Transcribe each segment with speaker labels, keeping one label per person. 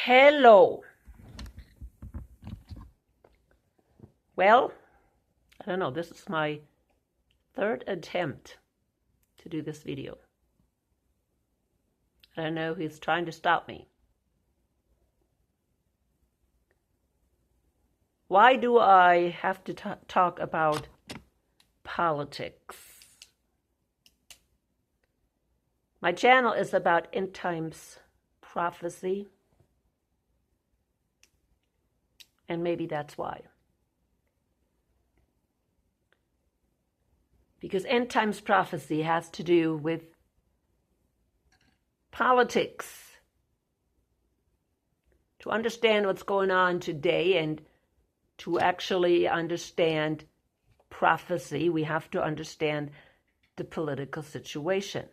Speaker 1: Hello. Well, I don't know, this is my third attempt to do this video. I know he's trying to stop me. Why do I have to talk about politics? My channel is about end times prophecy, and maybe that's why. Because end times prophecy has to do with politics. To understand what's going on today and to actually understand prophecy, we have to understand the political situation.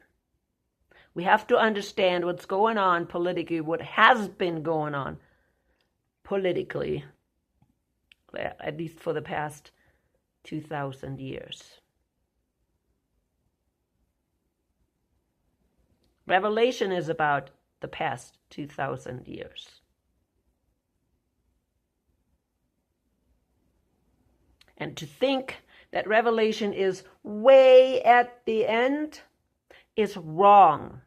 Speaker 1: We have to understand what's going on politically, what has been going on politically, at least for the past 2,000 years. Revelation is about the past 2,000 years. And to think that Revelation is way at the end is wrong.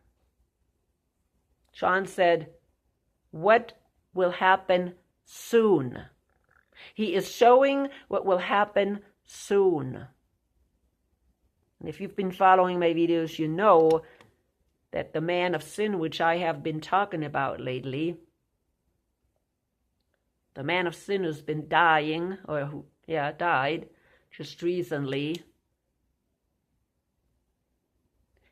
Speaker 1: John said, what will happen soon? He is showing what will happen soon. And if you've been following my videos, you know that the man of sin, which I have been talking about lately, the man of sin who's been dying, or who died just recently,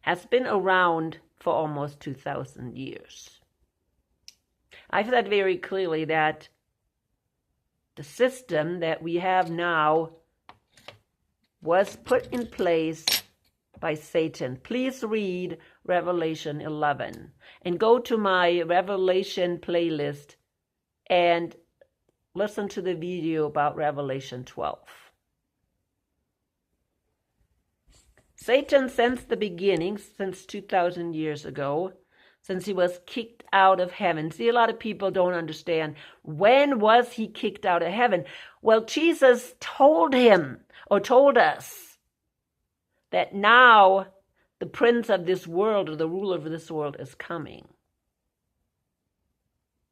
Speaker 1: has been around for almost 2,000 years. I've said very clearly that the system that we have now was put in place by Satan. Please read Revelation 11 and go to my Revelation playlist and listen to the video about Revelation 12. Satan, since the beginning, since 2,000 years ago, since he was kicked out of heaven. See, a lot of people don't understand. When was he kicked out of heaven? Well, Jesus told him, or told us, that now the prince of this world, or the ruler of this world, is coming.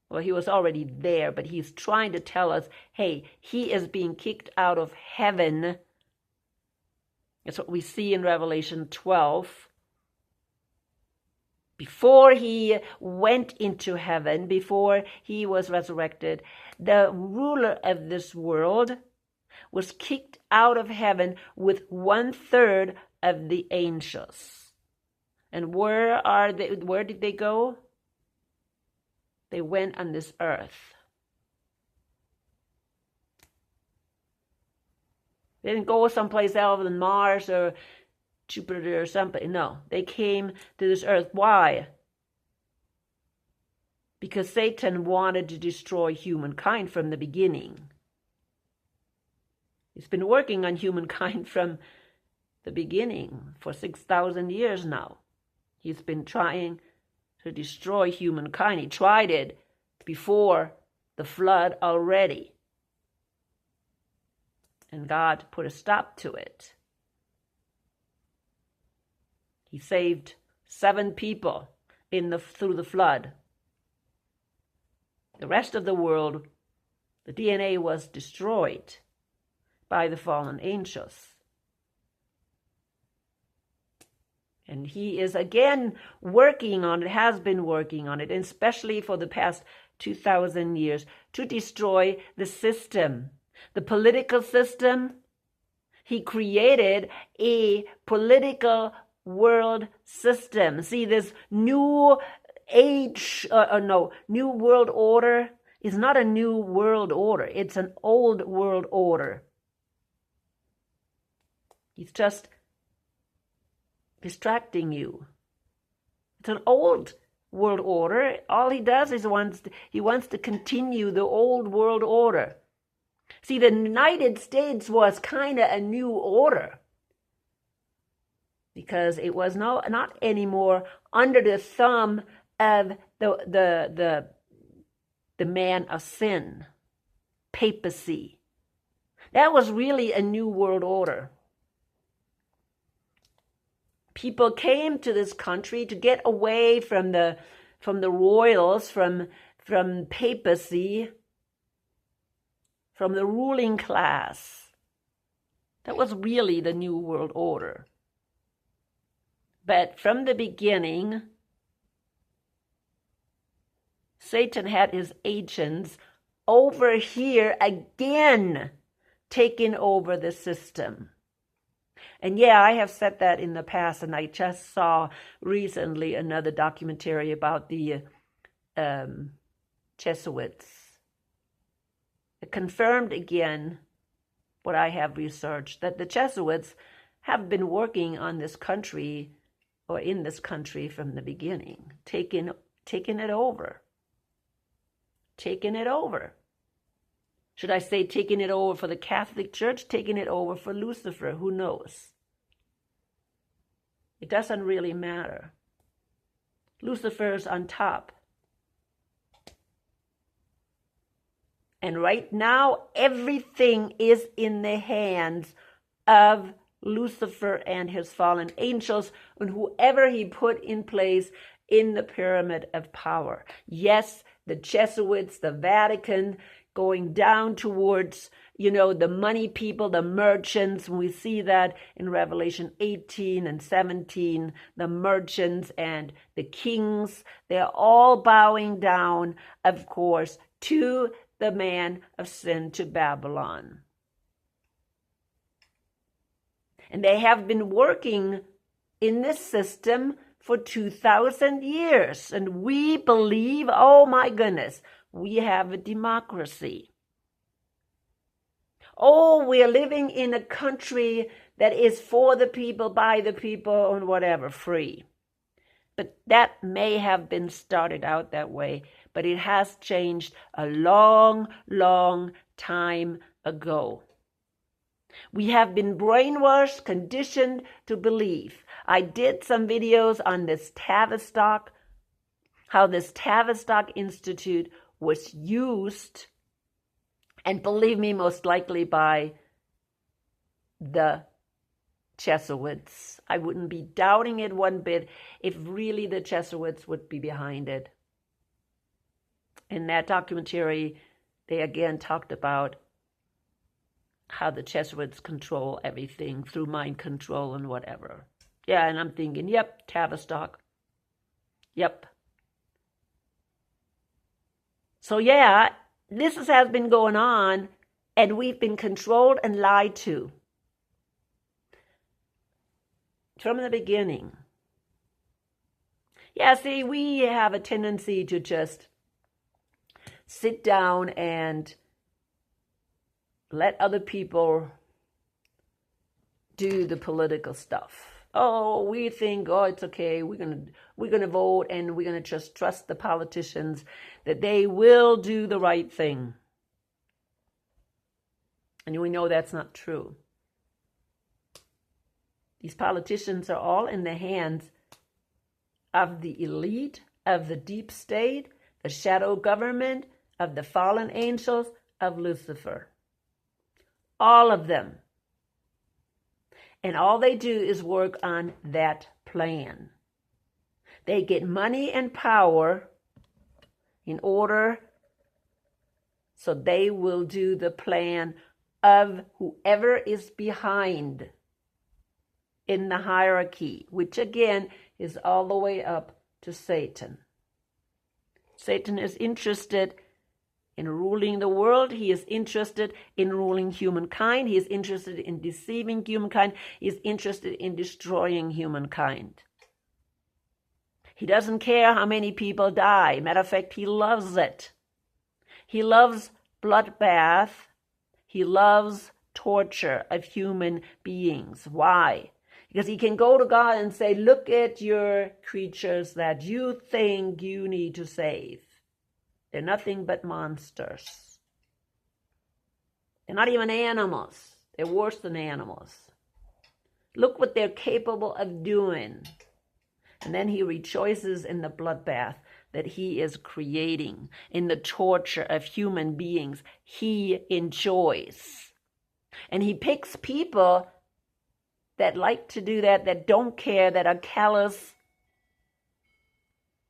Speaker 1: Well, he was already there, but he's trying to tell us, hey, he is being kicked out of heaven. That's what we see in Revelation 12. Before he went into heaven, before he was resurrected, the ruler of this world was kicked out of heaven with 1/3 of the angels. And where did they go? They went on this earth. They didn't go someplace else than Mars or Jupiter or something. No, they came to this earth. Why? Because Satan wanted to destroy humankind from the beginning. He's been working on humankind from the beginning for 6,000 years now. He's been trying to destroy humankind. He tried it before the flood already. And God put a stop to it. He saved 7 people through the flood. The rest of the world, the DNA was destroyed by the fallen angels. And he is again working on it, has been working on it, and especially for the past 2,000 years, to destroy the system, the political system. He created a political world system. See, this new new world order is not a new world order. It's an old world order. He's just distracting you. It's an old world order. All he does is he wants to continue the old world order. See, the United States was kind of a new order because it was not anymore under the thumb of the the man of sin, papacy. That was really a new world order. People came to this country to get away from the royals, from papacy, from the ruling class. That was really the new world order. But from the beginning, Satan had his agents over here again taking over the system. And yeah, I have said that in the past, and I just saw recently another documentary about the Jesuits. It confirmed again what I have researched, that the Jesuits have been working on this country, or in this country from the beginning, taking it over. Taking it over. Should I say taking it over for the Catholic Church, taking it over for Lucifer? Who knows? It doesn't really matter. Lucifer's on top. And right now, everything is in the hands of Lucifer and his fallen angels, and whoever he put in place in the pyramid of power. Yes, the Jesuits, the Vatican, going down towards, the money people, the merchants. We see that in Revelation 18 and 17, the merchants and the kings, they're all bowing down, of course, to the man of sin, to Babylon. And they have been working in this system for 2,000 years. And we believe, oh my goodness, we have a democracy. Oh, we are living in a country that is for the people, by the people, and whatever, free. But that may have been started out that way, but it has changed a long, long time ago. We have been brainwashed, conditioned to believe. I did some videos on this Tavistock, how this Tavistock Institute was used, and believe me, most likely by the Jesuits. I wouldn't be doubting it one bit if really the Jesuits would be behind it. In that documentary, they again talked about how the Jesuits control everything through mind control and whatever. Yeah, and I'm thinking, yep, Tavistock. Yep. So yeah, this has been going on, and we've been controlled and lied to from the beginning. Yeah, see, we have a tendency to just sit down and let other people do the political stuff. Oh, we think, it's okay. We're gonna vote, and we're gonna just trust the politicians that they will do the right thing. And we know that's not true. These politicians are all in the hands of the elite, of the deep state, the shadow government, of the fallen angels, of Lucifer. All of them. And all they do is work on that plan. They get money and power in order so they will do the plan of whoever is behind in the hierarchy, which again is all the way up to Satan. Satan is interested in ruling the world. He is interested in ruling humankind. He is interested in deceiving humankind. He is interested in destroying humankind. He doesn't care how many people die. Matter of fact, he loves it. He loves bloodbath. He loves torture of human beings. Why? Because he can go to God and say, look at your creatures that you think you need to save. They're nothing but monsters. They're not even animals. They're worse than animals. Look what they're capable of doing. And then he rejoices in the bloodbath that he is creating in the torture of human beings. He enjoys. And he picks people that like to do that, that don't care, that are callous.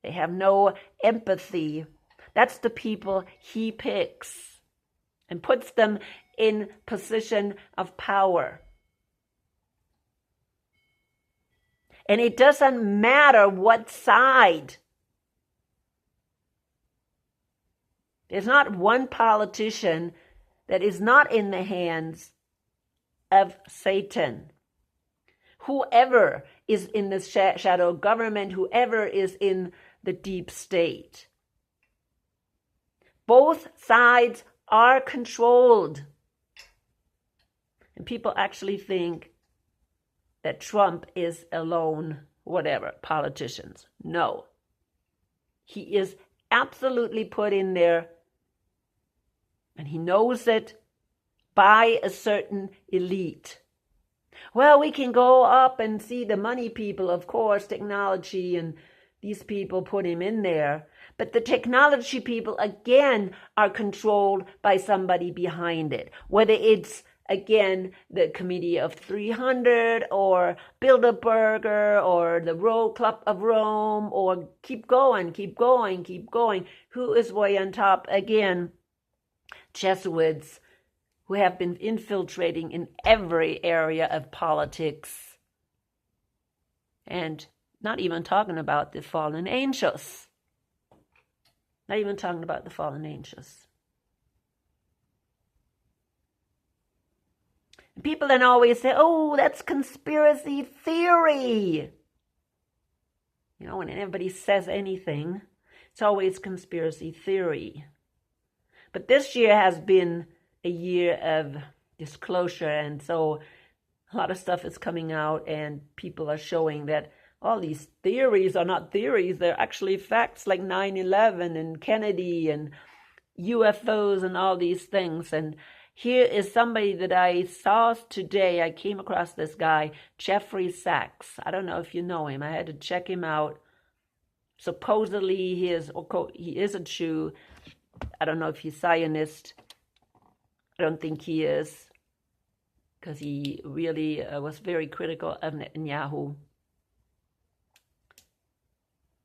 Speaker 1: They have no empathy. That's the people he picks and puts them in position of power. And it doesn't matter what side. There's not one politician that is not in the hands of Satan. Whoever is in the shadow government, whoever is in the deep state. Both sides are controlled. And people actually think that Trump is alone, whatever, politicians. No. He is absolutely put in there, and he knows it, by a certain elite. Well, we can go up and see the money people, of course, technology, and these people put him in there. But the technology people, again, are controlled by somebody behind it. Whether it's, again, the Committee of 300 or Bilderberger or the Club of Rome, or keep going. Who is way on top? Again, Jesuits, who have been infiltrating in every area of politics. And not even talking about the fallen angels. Not even talking about the fallen angels. People then always say, oh, that's conspiracy theory. You know, when anybody says anything, it's always conspiracy theory. But this year has been a year of disclosure, and so a lot of stuff is coming out, and people are showing that all these theories are not theories. They're actually facts, like 9/11 and Kennedy and UFOs and all these things. And here is somebody that I saw today. I came across this guy, Jeffrey Sachs. I don't know if you know him. I had to check him out. Supposedly he is a Jew. I don't know if he's Zionist. I don't think he is, because he really was very critical of Netanyahu.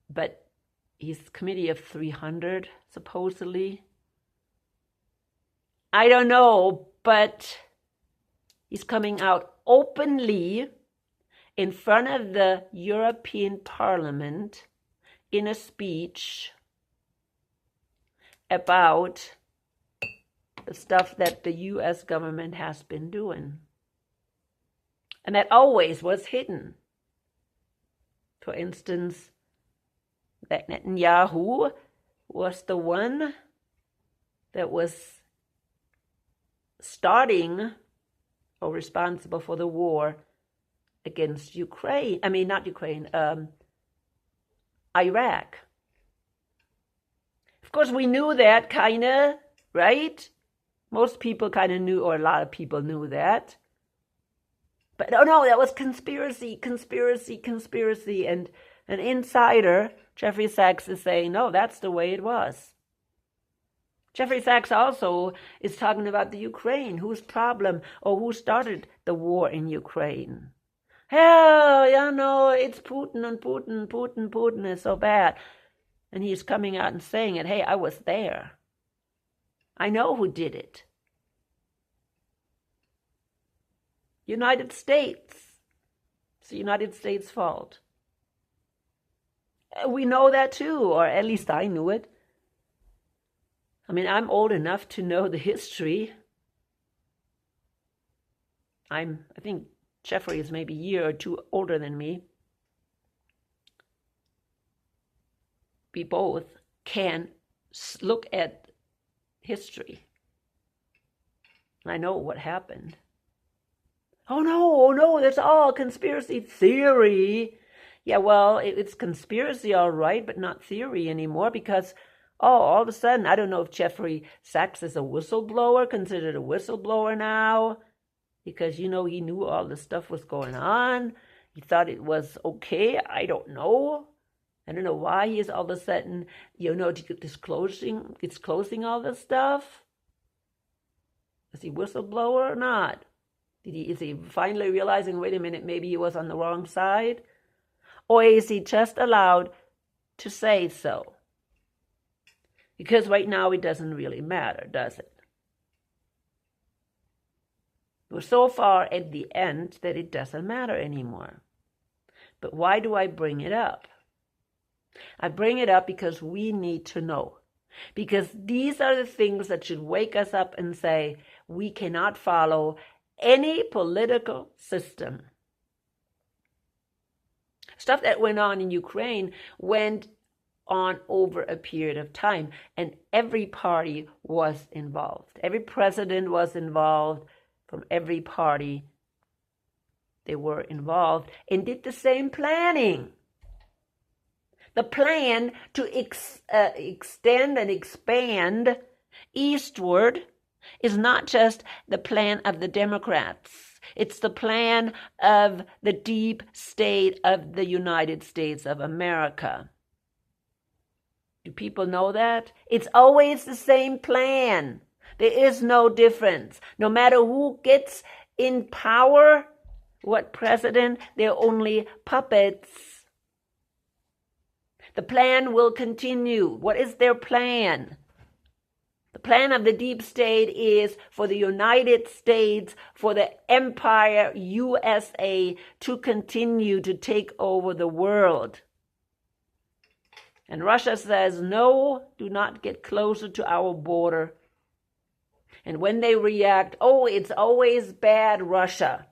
Speaker 1: But he's Committee of 300, supposedly. I don't know, but he's coming out openly in front of the European Parliament in a speech about the stuff that the U.S. government has been doing. And that always was hidden. For instance, that Netanyahu was the one that was starting or responsible for the war against Ukraine. I mean, not Ukraine, Iraq. Of course, we knew that, kind of, right? Most people kind of knew, or a lot of people knew that. But oh no, that was conspiracy. And an insider, Jeffrey Sachs, is saying, no, that's the way it was. Jeffrey Sachs also is talking about the Ukraine. Whose problem, or who started the war in Ukraine? Hell, you know, it's Putin and Putin is so bad. And he's coming out and saying it, hey, I was there. I know who did it. United States. It's the United States' fault. We know that too, or at least I knew it. I mean, I'm old enough to know the history. I think Jeffrey is maybe a year or two older than me. We both can look at history. I know what happened. Oh no, that's all conspiracy theory. Yeah, well, it's conspiracy, all right, but not theory anymore, because, all of a sudden, I don't know if Jeffrey Sachs is a whistleblower, considered a whistleblower now, because, you know, he knew all this stuff was going on. He thought it was okay. I don't know. I don't know why he is all of a sudden, disclosing all this stuff. Is he whistleblower or not? Is he finally realizing, wait a minute, maybe he was on the wrong side? Or is he just allowed to say so? Because right now it doesn't really matter, does it? We're so far at the end that it doesn't matter anymore. But why do I bring it up? I bring it up because we need to know. Because these are the things that should wake us up and say, we cannot follow any political system. Stuff that went on in Ukraine went on over a period of time, and every party was involved. Every president was involved from every party. They were involved and did the same planning. The plan to extend and expand eastward is not just the plan of the Democrats. It's the plan of the deep state of the United States of America. Do people know that? It's always the same plan. There is no difference. No matter who gets in power, what president, they're only puppets. The plan will continue. What is their plan? The plan of the deep state is for the United States, for the empire USA to continue to take over the world. And Russia says, no, do not get closer to our border. And when they react, oh, it's always bad, Russia.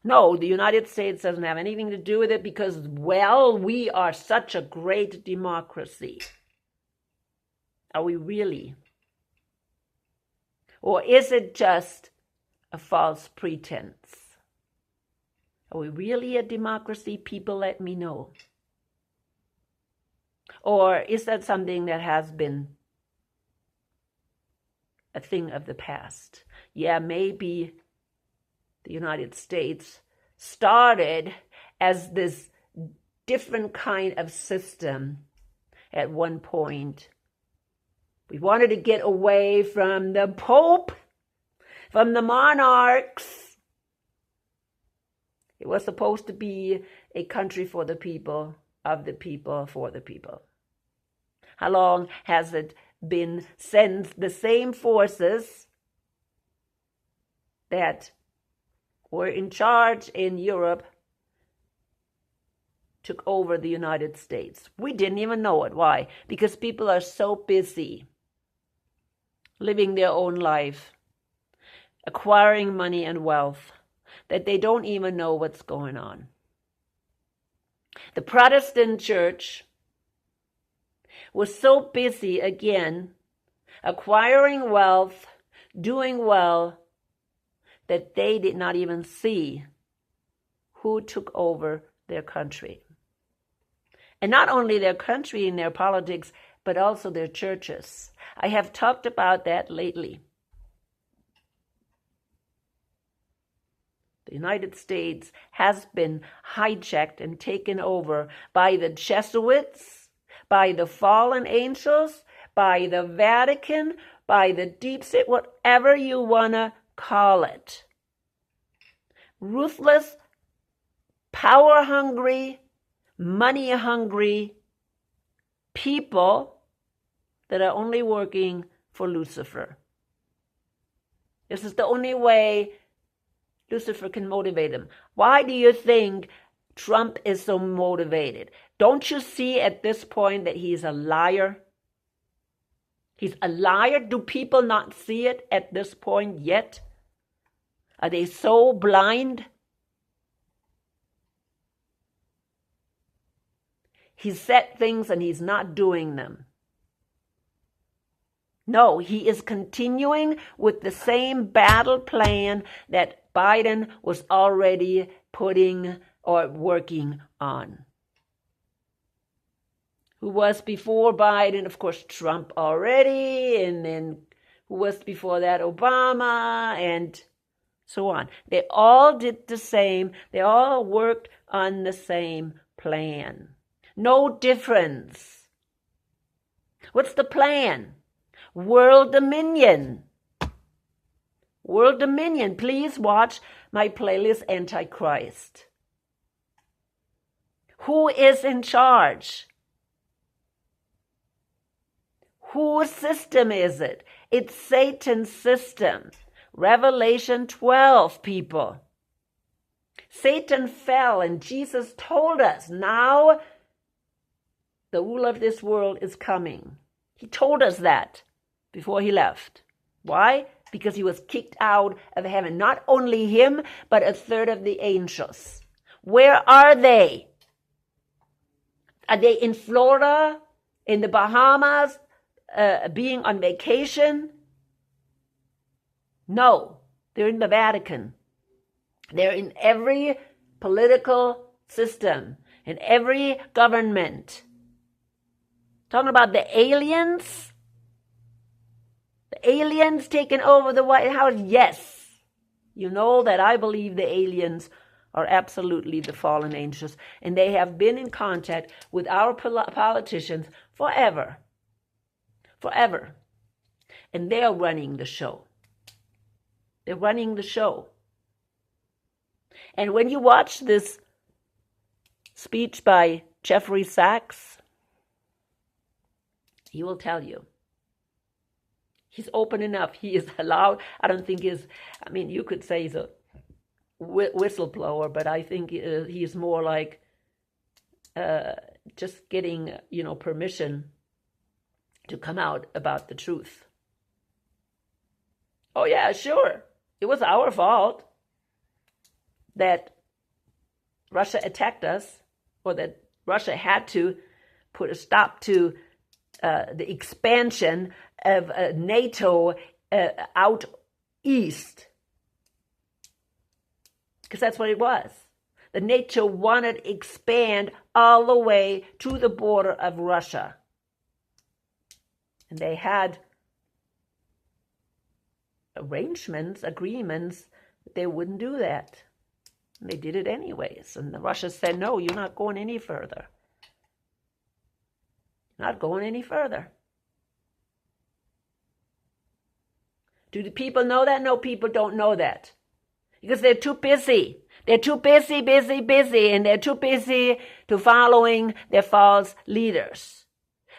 Speaker 1: No, the United States doesn't have anything to do with it because, well, we are such a great democracy. Are we really? Or is it just a false pretense? Are we really a democracy? People, let me know. Or is that something that has been a thing of the past? Yeah, maybe the United States started as this different kind of system at one point. We wanted to get away from the Pope, from the monarchs. It was supposed to be a country for the people, of the people, for the people. How long has it been since the same forces that were in charge in Europe took over the United States? We didn't even know it. Why? Because people are so busy living their own life, acquiring money and wealth, that they don't even know what's going on. The Protestant church was so busy, again, acquiring wealth, doing well, that they did not even see who took over their country. And not only their country and their politics, but also their churches. I have talked about that lately. The United States has been hijacked and taken over by the Jesuits, by the fallen angels, by the Vatican, by the deep state, whatever you want to call it. Ruthless, power-hungry, money-hungry people that are only working for Lucifer. This is the only way Lucifer can motivate them. Why do you think Trump is so motivated? Don't you see at this point that he's a liar? He's a liar. Do people not see it at this point yet? Are they so blind? He's said things and he's not doing them. No, he is continuing with the same battle plan that Biden was already putting or working on. Who was before Biden? Of course, Trump already, and then who was before that? Obama, and so on. They all did the same. They all worked on the same plan. No difference. What's the plan? World dominion. World dominion. Please watch my playlist, Antichrist. Who is in charge? Whose system is it? It's Satan's system. Revelation 12, people. Satan fell, and Jesus told us, now the ruler of this world is coming. He told us that before he left. Why? Because he was kicked out of heaven. Not only him, but a third of the angels. Where are they? Are they in Florida, in the Bahamas, being on vacation? No, they're in the Vatican. They're in every political system, in every government. Talking about the aliens? The aliens taking over the White House? Yes. You know that I believe the aliens are absolutely the fallen angels, and they have been in contact with our politicians forever. Forever. And they are running the show. They're running the show. And when you watch this speech by Jeffrey Sachs, he will tell you. He's open enough. He is allowed. I don't think you could say he's a whistleblower, but I think he's more like just getting, permission to come out about the truth. Oh yeah, sure. It was our fault that Russia attacked us, or that Russia had to put a stop to the expansion of NATO out east. Because that's what it was. The NATO wanted to expand all the way to the border of Russia. And they had agreements, that they wouldn't do that. And they did it anyways. And Russia said, no, you're not going any further. Not going any further. Do the people know that? No, people don't know that. Because they're too busy. They're too busy, and they're too busy to following their false leaders.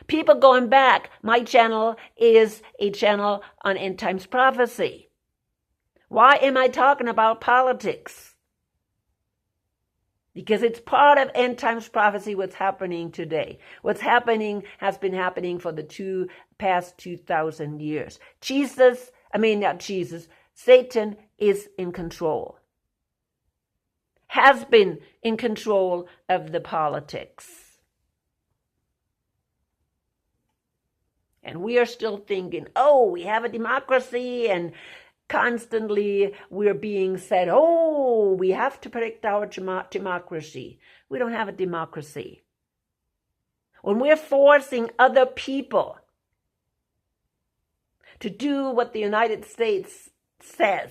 Speaker 1: People going back. My channel is a channel on end times prophecy. Why am I talking about politics? Because it's part of end times prophecy what's happening today. What's happening has been happening for the past 2,000 years. Satan is in control. Has been in control of the politics. And we are still thinking, we have a democracy, and constantly we're being said, we have to protect our democracy. We don't have a democracy. When we're forcing other people to do what the United States says,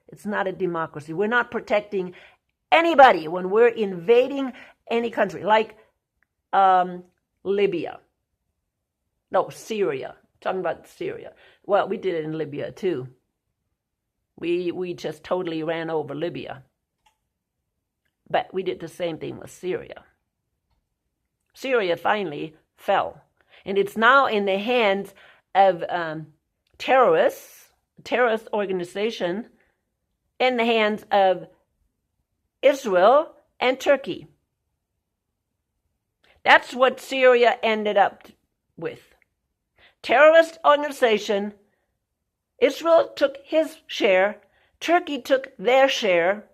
Speaker 1: it's not a democracy. We're not protecting anybody when we're invading any country, like Libya. No, Syria. Talking about Syria. Well, we did it in Libya too. We just totally ran over Libya. But we did the same thing with Syria. Syria finally fell. And it's now in the hands of terrorist organization, in the hands of Israel and Turkey. That's what Syria ended up with. Terrorist organization. Israel took his share. Turkey took their share.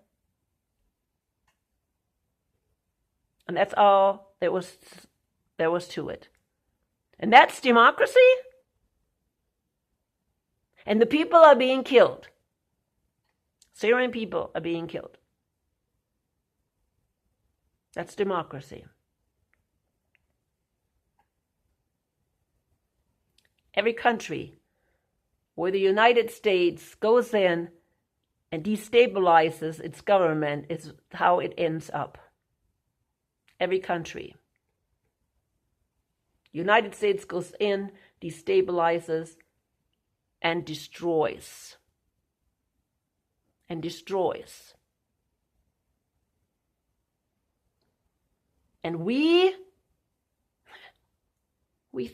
Speaker 1: And that's all there was to it. And that's democracy? And the people are being killed. Syrian people are being killed. That's democracy. Every country where the United States goes in and destabilizes its government is how it ends up. Every country. United States goes in, destabilizes, and destroys. And destroys. And we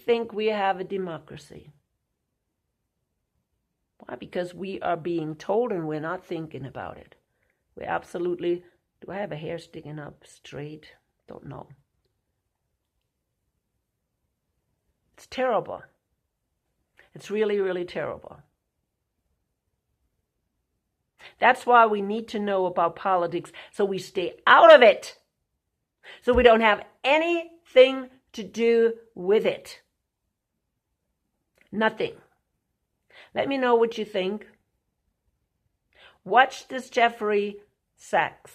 Speaker 1: think we have a democracy. Why? Because we are being told and we're not thinking about it. We absolutely... Do I have a hair sticking up straight? Don't know. It's terrible. It's really, really terrible. That's why we need to know about politics, so we stay out of it. So we don't have anything to do with it. Nothing. Let me know what you think. Watch this Jeffrey Sachs.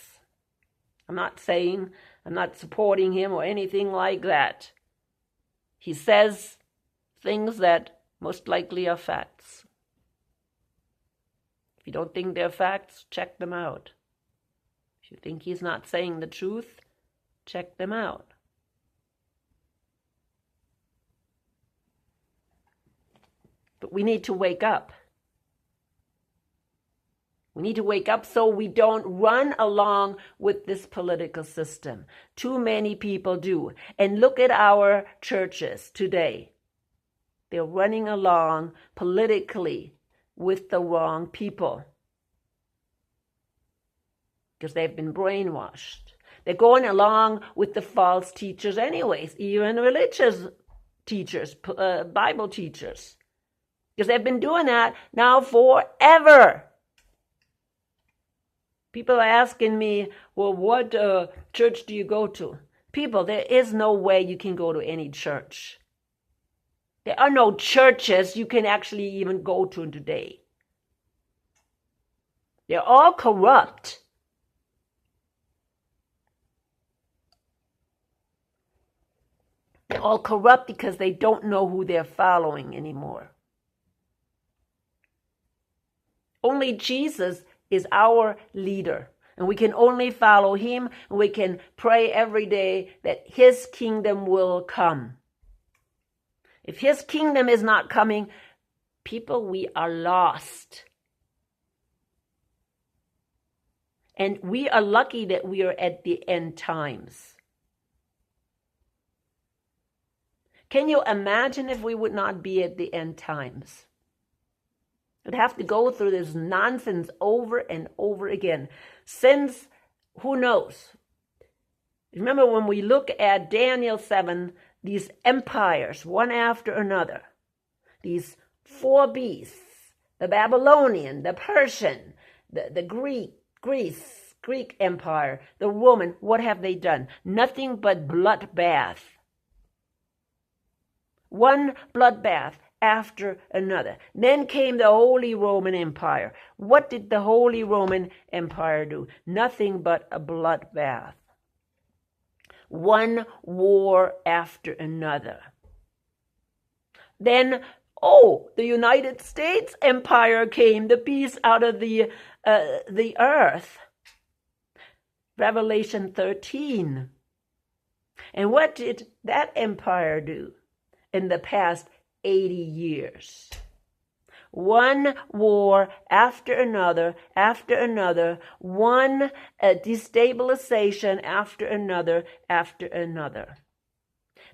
Speaker 1: I'm not supporting him or anything like that. He says things that most likely are facts. If you don't think they're facts, check them out. If you think he's not saying the truth, check them out. But we need to wake up. We need to wake up so we don't run along with this political system. Too many people do. And look at our churches today. They're running along politically with the wrong people because they've been brainwashed. They're going along with the false teachers anyways, even religious teachers, Bible teachers, because they've been doing that now forever. People are asking me, well, what church do you go to? People, there is no way you can go to any church. There are no churches you can actually even go to today. They're all corrupt. They're all corrupt because they don't know who they're following anymore. Only Jesus is our leader, and we can only follow him, and we can pray every day that his kingdom will come. If his kingdom is not coming, people, we are lost. And we are lucky that we are at the end times. Can you imagine if we would not be at the end times? We'd have to go through this nonsense over and over again. Since, who knows? Remember when we look at Daniel 7, these empires, one after another, these four beasts, the Babylonian, the Persian, the Greek Empire, the Roman, what have they done? Nothing but bloodbath. One bloodbath after another. Then came the Holy Roman Empire. What did the Holy Roman Empire do? Nothing but a bloodbath. One war after another. Then, the United States Empire came, the beast out of the earth. Revelation 13. And what did that empire do in the past 80 years? One war after another, one destabilization after another.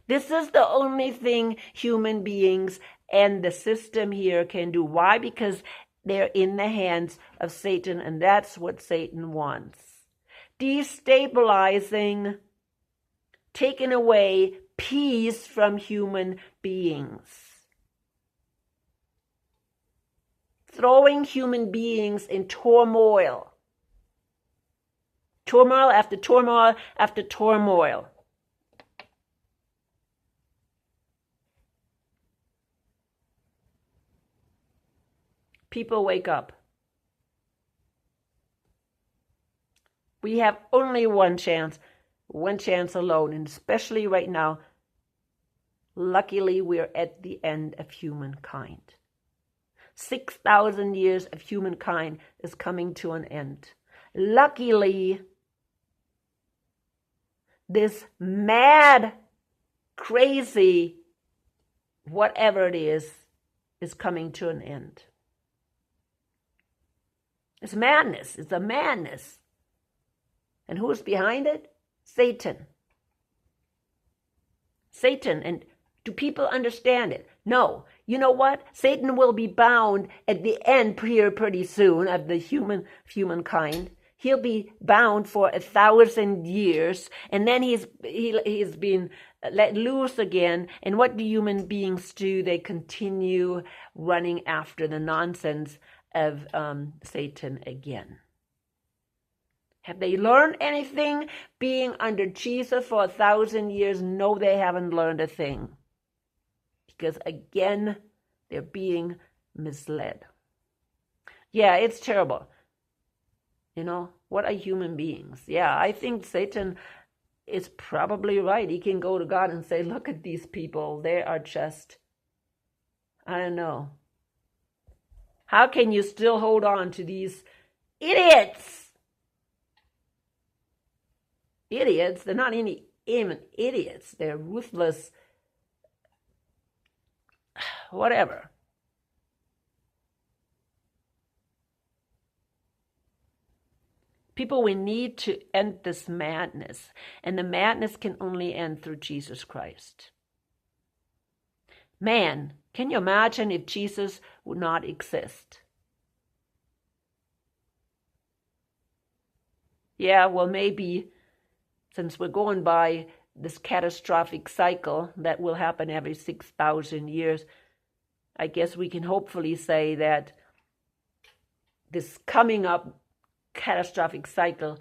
Speaker 1: This is the only thing human beings and the system here can do. Why? Because they're in the hands of Satan, and that's what Satan wants. Destabilizing, taking away peace from human beings. Throwing human beings in turmoil. Turmoil after turmoil after turmoil. People, wake up. We have only one chance alone, and especially right now, luckily we're at the end of humankind. 6,000 years of humankind is coming to an end. Luckily, this mad, crazy whatever it is coming to an end. It's madness. It's a madness. And who's behind it? Satan. Satan. And do people understand it? No. You know what? Satan will be bound at the end here pretty soon of the humankind. He'll be bound for 1,000 years, and then he's been let loose again. And what do human beings do? They continue running after the nonsense of Satan again. Have they learned anything being under Jesus for 1,000 years? No, they haven't learned a thing. Because again, they're being misled. Yeah, it's terrible. You know, what are human beings? Yeah, I think Satan is probably right. He can go to God and say, look at these people. They are just, I don't know. How can you still hold on to these idiots? Idiots, they're not even idiots. They're ruthless, whatever. People, we need to end this madness. And the madness can only end through Jesus Christ. Man, can you imagine if Jesus would not exist? Yeah, well, maybe since we're going by this catastrophic cycle that will happen every 6,000 years, I guess we can hopefully say that this coming up catastrophic cycle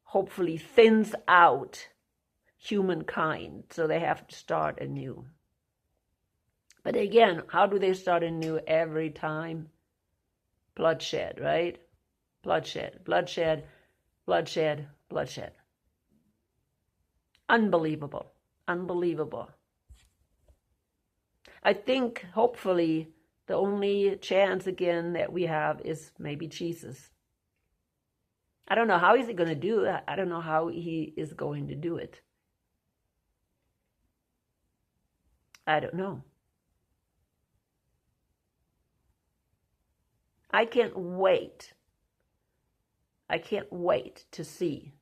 Speaker 1: hopefully thins out humankind, so they have to start anew. But again, how do they start anew every time? Bloodshed, right? Bloodshed, bloodshed, bloodshed, bloodshed. Unbelievable, unbelievable. I think hopefully the only chance again that we have is maybe Jesus. I don't know how he's going to do it. I don't know how he is going to do it. I don't know. I can't wait. I can't wait to see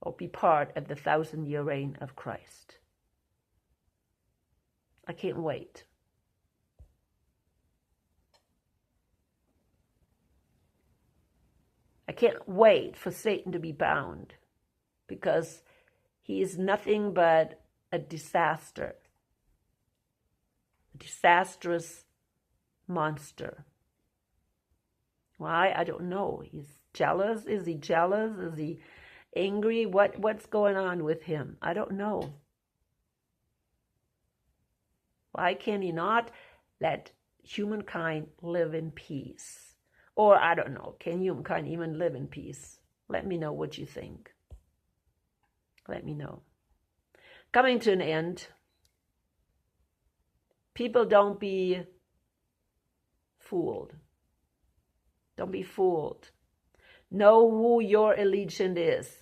Speaker 1: or be part of the 1,000-year reign of Christ. I can't wait. I can't wait for Satan to be bound, because he is nothing but a disaster, a disastrous monster. Why? I don't know. He's jealous. Is he jealous? Is he angry? What's going on with him? I don't know. Why can he not let humankind live in peace? Or, I don't know, can humankind even live in peace? Let me know what you think. Let me know. Coming to an end. People, don't be fooled. Don't be fooled. Know who your allegiance is,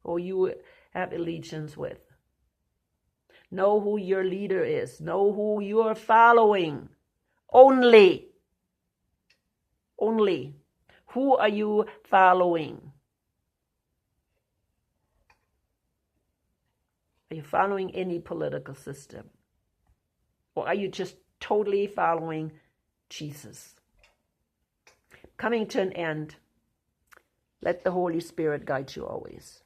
Speaker 1: or you have allegiance with. Know who your leader is. Know who you are following. Only. Who are you following? Are you following any political system? Or are you just totally following Jesus? Coming to an end, let the Holy Spirit guide you always.